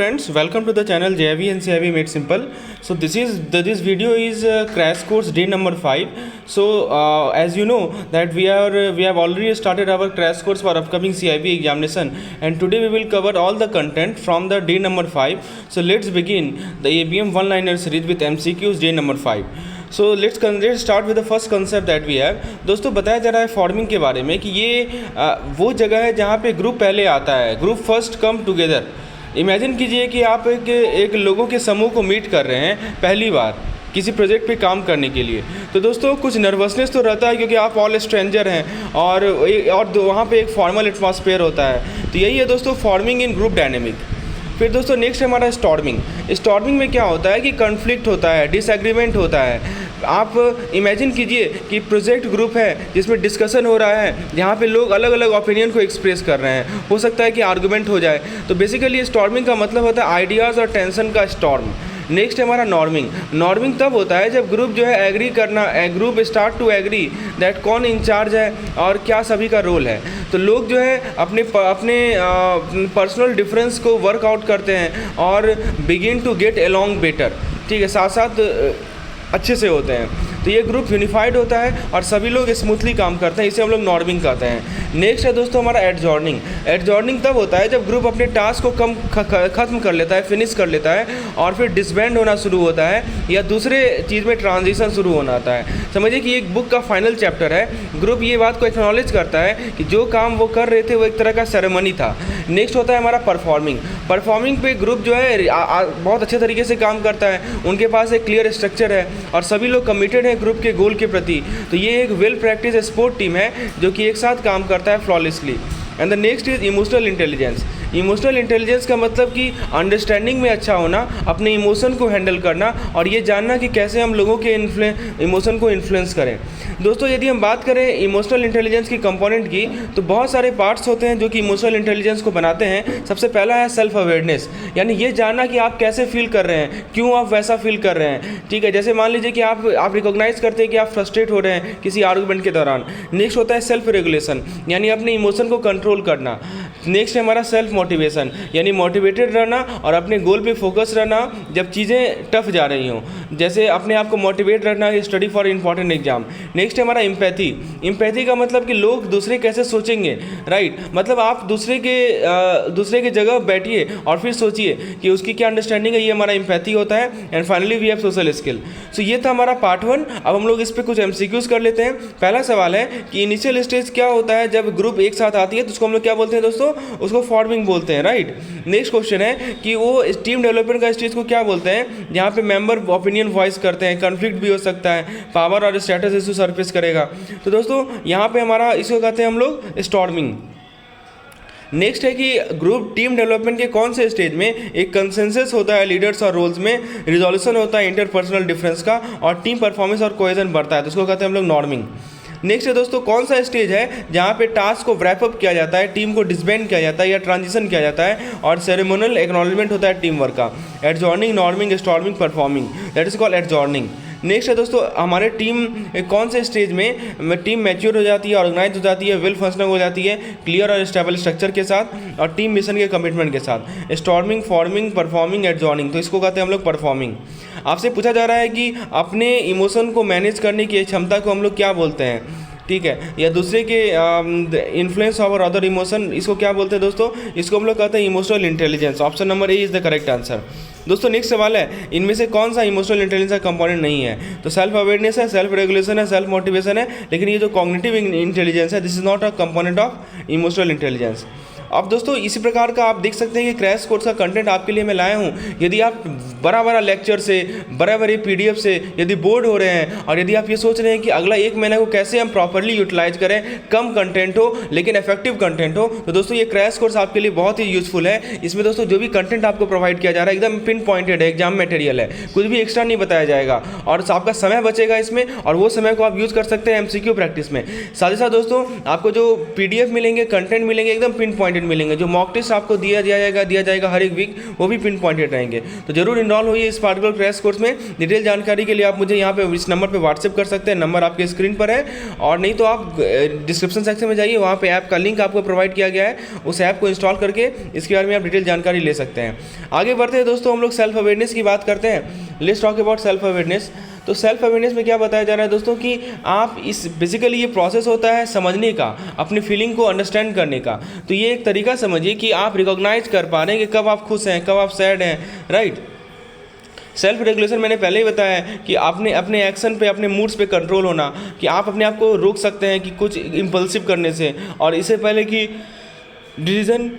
friends, welcome to the channel JIV and CIV Made Simple. So this video is crash course day number 5. So as you know that we have already started our crash course for upcoming CIV examination, and today we will cover all the content from the day number 5. So let's begin the ABM one-liner series with MCQs day number 5. So let's start with the first concept that we have. दोस्तों बताया जा रहा है forming के बारे में कि ये वो जगह है जहाँ पे ग्रुप पहले आता है, group first come together. Imagine कीजिए कि आप एक लोगों के समूह को मीट कर रहे हैं पहली बार किसी प्रोजेक्ट पे काम करने के लिए. तो दोस्तों कुछ नर्वसनेस तो रहता है क्योंकि आप ऑल स्ट्रेंजर हैं और वहाँ पे एक फॉर्मल एटमॉस्फेयर होता है. तो यही है दोस्तों फॉर्मिंग इन ग्रुप डायनेमिक. फिर दोस्तों नेक्स्ट है हमारा स्टॉर्मिंग. स्टॉर्मिंग में क्या होता है कि कॉन्फ्लिक्ट होता है, डिसएग्रीमेंट होता है. आप इमेजिन कीजिए कि प्रोजेक्ट ग्रुप है जिसमें डिस्कशन हो रहा है, जहाँ पे लोग अलग अलग ओपिनियन को एक्सप्रेस कर रहे हैं. हो सकता है कि आर्गूमेंट हो जाए. तो बेसिकली स्टॉर्मिंग का मतलब होता है आइडियाज़ और टेंशन का स्टॉर्म. नेक्स्ट है हमारा नॉर्मिंग. नॉर्मिंग तब होता है जब ग्रुप जो है एग्री करना, group start to agree that कौन इंचार्ज है और क्या सभी का रोल है. तो लोग जो है अपने पर्सनल डिफरेंस को वर्कआउट करते हैं और begin to get along better. ठीक है, साथ साथ अच्छे से होते हैं. तो ये ग्रुप यूनिफाइड होता है और सभी लोग स्मूथली काम करते हैं. इसे हम लोग नॉर्मिंग कहते हैं. नेक्स्ट है दोस्तों हमारा एडजॉर्निंग. एडजॉर्निंग तब होता है जब ग्रुप अपने टास्क को ख़त्म कर लेता है, फिनिश कर लेता है और फिर डिसबैंड होना शुरू होता है या दूसरे चीज़ में ट्रांजिशन शुरू होना आता है. समझिए कि एक बुक का फाइनल चैप्टर है. ग्रुप ये बात को एक्नॉलेज करता है कि जो काम वो कर रहे थे वो एक तरह का सेरेमनी था. नेक्स्ट होता है हमारा परफॉर्मिंग. परफॉर्मिंग पे ग्रुप जो है बहुत अच्छे तरीके से काम करता है. उनके पास एक क्लियर स्ट्रक्चर है और सभी लोग कमिटेड हैं ग्रुप के गोल के प्रति. तो ये एक वेल प्रैक्टिस स्पोर्ट टीम है जो कि एक साथ काम करता है flawlessly. And the next is emotional intelligence. Emotional intelligence का मतलब कि अंडरस्टैंडिंग में अच्छा होना, अपने इमोशन को हैंडल करना और ये जानना कि कैसे हम लोगों के इमोशन को इन्फ्लुएंस करें. दोस्तों यदि हम बात करें इमोशनल इंटेलिजेंस की कंपोनेंट की तो बहुत सारे पार्ट्स होते हैं जो कि इमोशनल इंटेलिजेंस को बनाते हैं. सबसे पहला है सेल्फ अवेयरनेस, यानी ये जानना कि आप कैसे फील कर रहे हैं, क्यों आप वैसा फील कर रहे हैं. ठीक है, जैसे मान लीजिए कि आप रिकॉग्नाइज करते हैं कि आप फ्रस्ट्रेट हो रहे हैं किसी आर्गूमेंट के दौरान. नेक्स्ट होता है सेल्फ रेगुलेशन, यानी अपने इमोशन को कंट्रोल करना. नेक्स्ट है हमारा सेल्फ मोटिवेशन, यानी मोटिवेटेड रहना और अपने गोल पे फोकस रहना जब चीज़ें टफ जा रही हों. जैसे अपने आप को मोटिवेट रखना, study for important exam. Next है हमारा एम्पैथी. एम्पैथी का मतलब कि लोग दूसरे कैसे सोचेंगे, राइट. मतलब आप दूसरे के जगह बैठिए और फिर सोचिए कि उसकी क्या अंडरस्टैंडिंग है. ये हमारा एम्पैथी होता है. And finally we have social skill. So ये था हमारा पार्ट 1. अब हम लोग इस पर कुछ MCQs कर लेते हैं. पहला सवाल है कि इनिशियल स्टेज क्या होता है जब ग्रुप एक साथ आती है, तो उसको हम लोग क्या बोलते हैं दोस्तों, उसको फॉर्मिंग बोलते हैं, राइट. नेक्स्ट क्वेश्चन है कि वो टीम डेवलपमेंट का स्टेज को क्या बोलते हैं, जहाँ पे मेंबर ओपिनियन वॉइस करते हैं. कॉन्फ्लिक्ट भी हो सकता है, पावर और स्टेटस इशू सरफेस करेगा. तो दोस्तों यहाँ पे हमारा इसको कहते हैं हम लोग स्टॉर्मिंग. नेक्स्ट है कि ग्रुप टीम डेवलपमेंट के कौन से स्टेज में एक कंसेंसस होता है लीडर्स और रोल्स में, रिजोल्यूशन होता है इंटरपर्सनल डिफरेंस का और टीम परफॉर्मेंस और कोहेजन बढ़ता है. तो उसको कहते हैं हम लोग नॉर्मिंग. नेक्स्ट है दोस्तों कौन सा स्टेज है जहाँ पे टास्क को रैप अप किया जाता है, टीम को डिसबैंड किया जाता है या ट्रांजिशन किया जाता है और सेरेमोनियल एक्नॉलेजमेंट होता है टीम वर्क का. Adjourning, norming, storming, performing, that is called adjourning. Next है दोस्तों हमारे टीम कौन से स्टेज में टीम मैच्योर हो जाती है, ऑर्गेनाइज हो जाती है, वेल फंक्शनल हो जाती है, क्लियर और स्टेबल स्ट्रक्चर के साथ और टीम मिशन के कमिटमेंट के साथ. Storming, forming, performing, adjourning. तो इसको कहते हैं हम लोग परफॉर्मिंग. आपसे पूछा जा रहा है कि अपने इमोशन को मैनेज करने की क्षमता को हम लोग क्या बोलते हैं, ठीक है, या दूसरे के इन्फ्लुएंस ओवर अदर इमोशन, इसको क्या बोलते हैं दोस्तों, इसको हम लोग कहते हैं emotional intelligence. Option number A is the correct answer. दोस्तों नेक्स्ट सवाल है इनमें से कौन सा इमोशनल इंटेलिजेंस का कंपोनेंट नहीं है. तो सेल्फ अवेयरनेस है, सेल्फ रेगुलेशन है, सेल्फ मोटिवेशन है, लेकिन ये जो कॉग्निटिव इंटेलिजेंस है this is not a component of emotional intelligence. अब दोस्तों इसी प्रकार का आप देख सकते हैं कि क्रैश कोर्स का कंटेंट आपके लिए मैं लाया हूँ. यदि आप बड़ा लेक्चर से, बड़े PDF से यदि बोर्ड हो रहे हैं और यदि आप ये सोच रहे हैं कि अगला 1 महीने को कैसे हम प्रॉपरली यूटिलाइज करें, कम कंटेंट हो लेकिन इफेक्टिव कंटेंट हो, तो दोस्तों ये क्रैश कोर्स आपके लिए बहुत ही यूजफुल है. इसमें दोस्तों जो भी कंटेंट आपको प्रोवाइड किया जा रहा है एकदम पिन पॉइंटेड है, एग्जाम मटेरियल है, कुछ भी एक्स्ट्रा नहीं बताया जाएगा और आपका समय बचेगा इसमें और वो समय को आप यूज़ कर सकते हैं MCQ प्रैक्टिस में. साथ ही साथ दोस्तों आपको जो PDF मिलेंगे, कंटेंट मिलेंगे एकदम पिन पॉइंटेड पॉइंटेड मिलेंगे, जो मॉक टेस्ट आपको दिया जाएगा हर एक वीक, वो भी पिन पॉइंटेड रहेंगे। तो जरूर इनरोल होइए इस पार्टिकुलर क्रैश कोर्स में। डिटेल जानकारी के लिए आप मुझे यहाँ पे इस नंबर पे व्हाट्सएप कर सकते हैं, नंबर आपके स्क्रीन पर है, और नहीं तो आप डिस्क्रिप्शन सेक्शन में जाइए, वहाँ पे ऐप का लिंक आपको प्रोवाइड किया गया है, उस ऐप को इंस्टॉल करके इसके बारे में आप डिटेल जानकारी ले सकते हैं। आगे बढ़ते हैं दोस्तों, हम लोग सेल्फ अवेयरनेस की बात करते हैं। Let's talk about self awareness. तो सेल्फ अवेयरनेस में क्या बताया जा रहा है दोस्तों कि आप इस बेसिकली ये प्रोसेस होता है समझने का, अपनी फीलिंग को अंडरस्टैंड करने का। तो ये एक तरीका समझिए कि आप रिकॉग्नाइज कर पा रहे हैं कि कब आप खुश हैं, कब आप सैड हैं, राइट। सेल्फ रेगुलेशन मैंने पहले ही बताया है कि आपने अपने एक्शन पे, अपने मूड्स पे कंट्रोल होना, कि आप अपने आप को रोक सकते हैं कि कुछ इम्पल्सिव करने से, और इससे पहले कि डिसीजन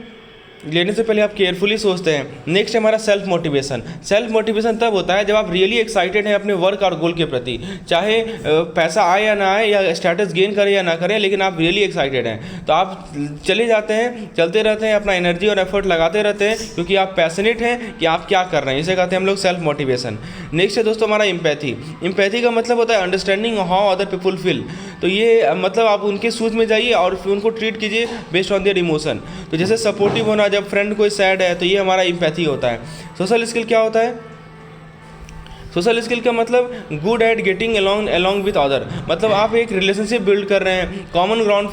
लेने से पहले आप केयरफुली सोचते हैं। नेक्स्ट है हमारा सेल्फ मोटिवेशन। सेल्फ मोटिवेशन तब होता है जब आप रियली एक्साइटेड हैं अपने वर्क और गोल के प्रति, चाहे पैसा आए या ना आए, या स्टेटस गेन करें या ना करें, लेकिन आप रियली एक्साइटेड हैं तो आप चले जाते हैं, चलते रहते हैं, अपना एनर्जी और एफर्ट लगाते रहते हैं, क्योंकि आप पैशनेट हैं कि आप क्या कर रहे हैं। इसे कहते हैं हम लोग सेल्फ मोटिवेशन। नेक्स्ट है दोस्तों हमारा एम्पैथी। एम्पैथी का मतलब होता है understanding how other people feel. तो ये मतलब आप उनके शूज में जाइए और फिर उनको ट्रीट कीजिए बेस्ड ऑन देयर इमोशन। तो जैसे सपोर्टिव होना, जब फ्रेंड कोई सैड है, तो ये हमारा एम्पैथी होता है। सोशल स्किल क्या होता है? सोशल स्किल का मतलब good at getting along with other, मतलब आप एक रिलेशनशिप बिल्ड कर रहे हैं, कॉमन ग्राउंड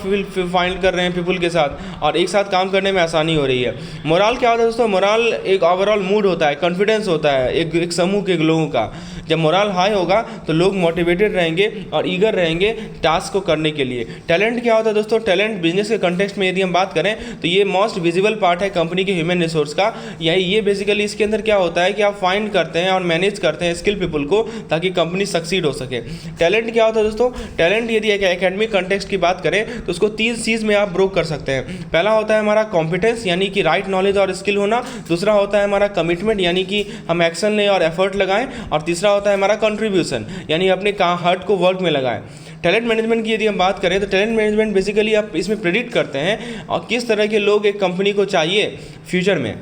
फाइंड कर रहे हैं पीपल के साथ, और एक साथ काम करने में आसानी हो रही है। मोरल क्या होता है दोस्तों? मोरल एक ओवरऑल मूड होता है, कॉन्फिडेंस होता है एक समूह के लोगों का। जब मोरल हाई होगा तो लोग मोटिवेटेड रहेंगे और ईगर रहेंगे टास्क को करने के लिए। टैलेंट क्या होता है दोस्तों? टैलेंट बिजनेस के कंटेक्स्ट में यदि हम बात करें तो ये मोस्ट विजिबल पार्ट है कंपनी के ह्यूमन रिसोर्स का। ये बेसिकली इसके अंदर क्या होता है कि आप फाइंड करते हैं और मैनेज करते हैं स्किल पीपल को, ताकि कंपनी सक्सीड हो सके। टैलेंट क्या होता है दोस्तों? टैलेंट यदि एक एकेडमिक कंटेक्स्ट की बात करें तो उसको 3 चीज़ में आप ब्रोक कर सकते हैं। पहला होता है हमारा कॉम्पिटेंस, यानी कि राइट नॉलेज और स्किल होना। दूसरा होता है हमारा कमिटमेंट, यानी कि हम एक्शन लें और एफर्ट लगाएं। और तीसरा होता है हमारा कंट्रीब्यूशन, यानी अपने हार्ट को वर्क में लगाएं। टैलेंट मैनेजमेंट की यदि हम बात करें तो टैलेंट मैनेजमेंट बेसिकली आप इसमें प्रेडिक्ट करते हैं और किस तरह के लोग एक कंपनी को चाहिए फ्यूचर में,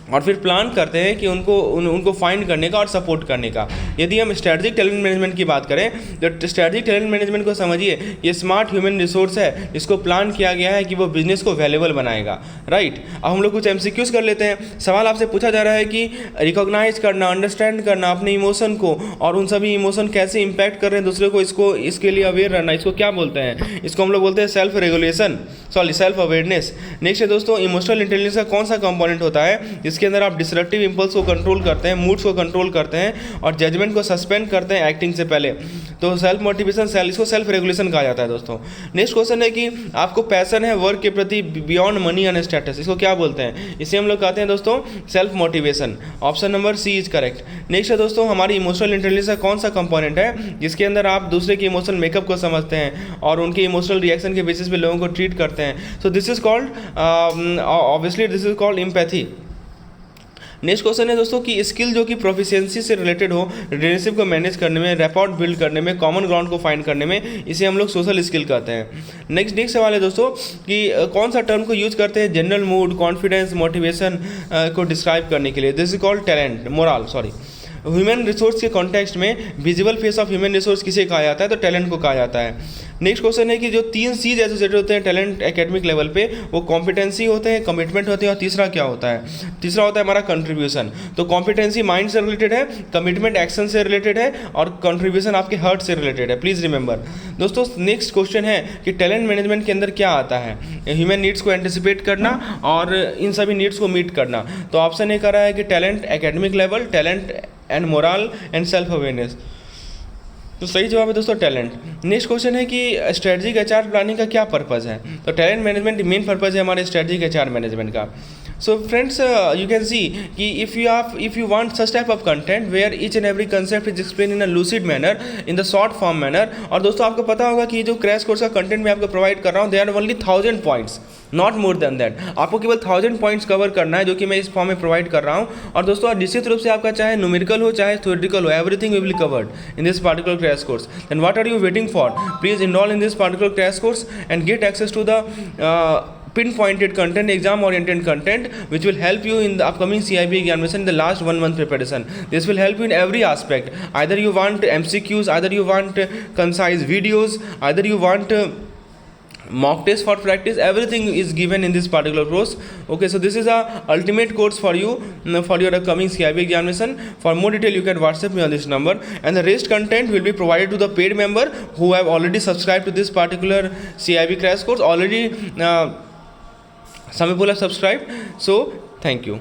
और फिर प्लान करते हैं कि उनको फाइंड करने का और सपोर्ट करने का। यदि हम स्ट्रेटजिक टैलेंट मैनेजमेंट की बात करें तो स्ट्रेटजिक टैलेंट मैनेजमेंट को समझिए, ये स्मार्ट ह्यूमन रिसोर्स है, इसको प्लान किया गया है कि वो बिजनेस को वैल्यूएबल बनाएगा, राइट। अब हम लोग कुछ एमसीक्यूज कर लेते हैं। सवाल आपसे पूछा जा रहा है कि रिकॉग्नाइज करना, अंडरस्टैंड करना अपने इमोशन को, और उन सभी इमोशन कैसे इंपैक्ट कर रहे हैं दूसरे को, इसके लिए अवेयर रहना, इसको क्या बोलते हैं? इसको हम लोग बोलते हैं self regulation, self awareness. Next है दोस्तों इमोशनल इंटेलिजेंस का कौन सा कंपोनेंट होता है जिसके अंदर आप डिसरप्टिव इंपल्स को कंट्रोल करते हैं, मूड्स को कंट्रोल करते हैं, और जजमेंट को सस्पेंड करते हैं एक्टिंग से पहले। तो सेल्फ मोटिवेशन, इसको सेल्फ रेगुलेशन कहा जाता है दोस्तों। नेक्स्ट क्वेश्चन है कि आपको पैशन है वर्क के प्रति बियॉन्ड मनी एंड स्टेटस, इसको क्या बोलते हैं? इसे हम लोग कहते हैं दोस्तों self motivation. Option number C is correct. Next है दोस्तों हमारी इमोशनल इंटेलिजेंस का कौन सा कंपोनेंट है जिसके अंदर आप दूसरे के इमोशनल मेकअप को समझते हैं और उनके इमोशनल रिएक्शन के बेसिस पे लोगों को ट्रीट करते हैं। So this is called obviously this is called empathy. Next question है दोस्तों कि स्किल जो कि प्रोफिशिएंसी से रिलेटेड हो, रिलेशनशिप को मैनेज करने में, रैपॉर्ट बिल्ड करने में, कॉमन ग्राउंड को फाइंड करने में, इसे हम लोग सोशल स्किल कहते हैं। नेक्स्ट सवाल है दोस्तों कि कौन सा टर्म को यूज करते हैं जनरल मूड, कॉन्फिडेंस, मोटिवेशन को डिस्क्राइब करने के लिए? This is called talent, human resource के कॉन्टेक्स्ट में visible face of human resource किसे कहा जाता है? तो टैलेंट को कहा जाता है। नेक्स्ट क्वेश्चन है कि जो 3 चीज़ एसोसिएटेड होते हैं टैलेंट एकेडमिक लेवल पे, वो कॉम्पिटेंसी होते हैं, कमिटमेंट होते हैं, और तीसरा क्या होता है? तीसरा होता है हमारा कंट्रीब्यूशन। तो कॉम्पिटेंसी माइंड से रिलेटेड है, कमिटमेंट एक्शन से रिलेटेड है, और कंट्रीब्यूशन आपके हार्ट से रिलेटेड है। प्लीज़ रिमेंबर दोस्तों। नेक्स्ट क्वेश्चन है कि टैलेंट मैनेजमेंट के अंदर क्या आता है? ह्यूमन नीड्स को एंटिसिपेट करना और इन सभी नीड्स को मीट करना। तो ऑप्शन ए कर रहा है कि talent academic level, talent and moral and self awareness. तो सही जवाब है दोस्तों टैलेंट। नेक्स्ट क्वेश्चन है कि स्ट्रेटजिक एचआर प्लानिंग का क्या पर्पज़ है? तो टैलेंट मैनेजमेंट मेन पर्पज़ है हमारे स्ट्रेटजिक एचआर मैनेजमेंट का। So friends, you can see कि if you want such type of content where each and every concept is explained in a lucid manner, in the short form manner, और दोस्तों आपको पता होगा कि जो crash course का कंटेंट मैं आपको प्रोवाइड कर रहा हूँ, they are only 1000 points, not more than that. आपको केवल 1000 पॉइंट्स कवर करना है, जो कि मैं इस फॉर्म में प्रोवाइड कर रहा हूँ। और दोस्तों निश्चित रूप से आपका चाहे न्यूमेरिकल हो चाहे थ्योरेटिकल हो, everything will be covered in this particular crash course. Then what are you waiting for? Please enrol in this particular crash course and get access to the pinpointed content, exam oriented content, which will help you in the upcoming CIB examination in the last 1 month preparation. This will help you in every aspect. Either you want MCQs, either you want concise videos, either you want mock test for practice, everything is given in this particular course. Okay, so this is a ultimate course for you, for your upcoming CIB examination. For more detail you can WhatsApp me on this number, and the rest content will be provided to the paid member who have already subscribed to this particular CIB crash course already. Some people have subscribed, so thank you.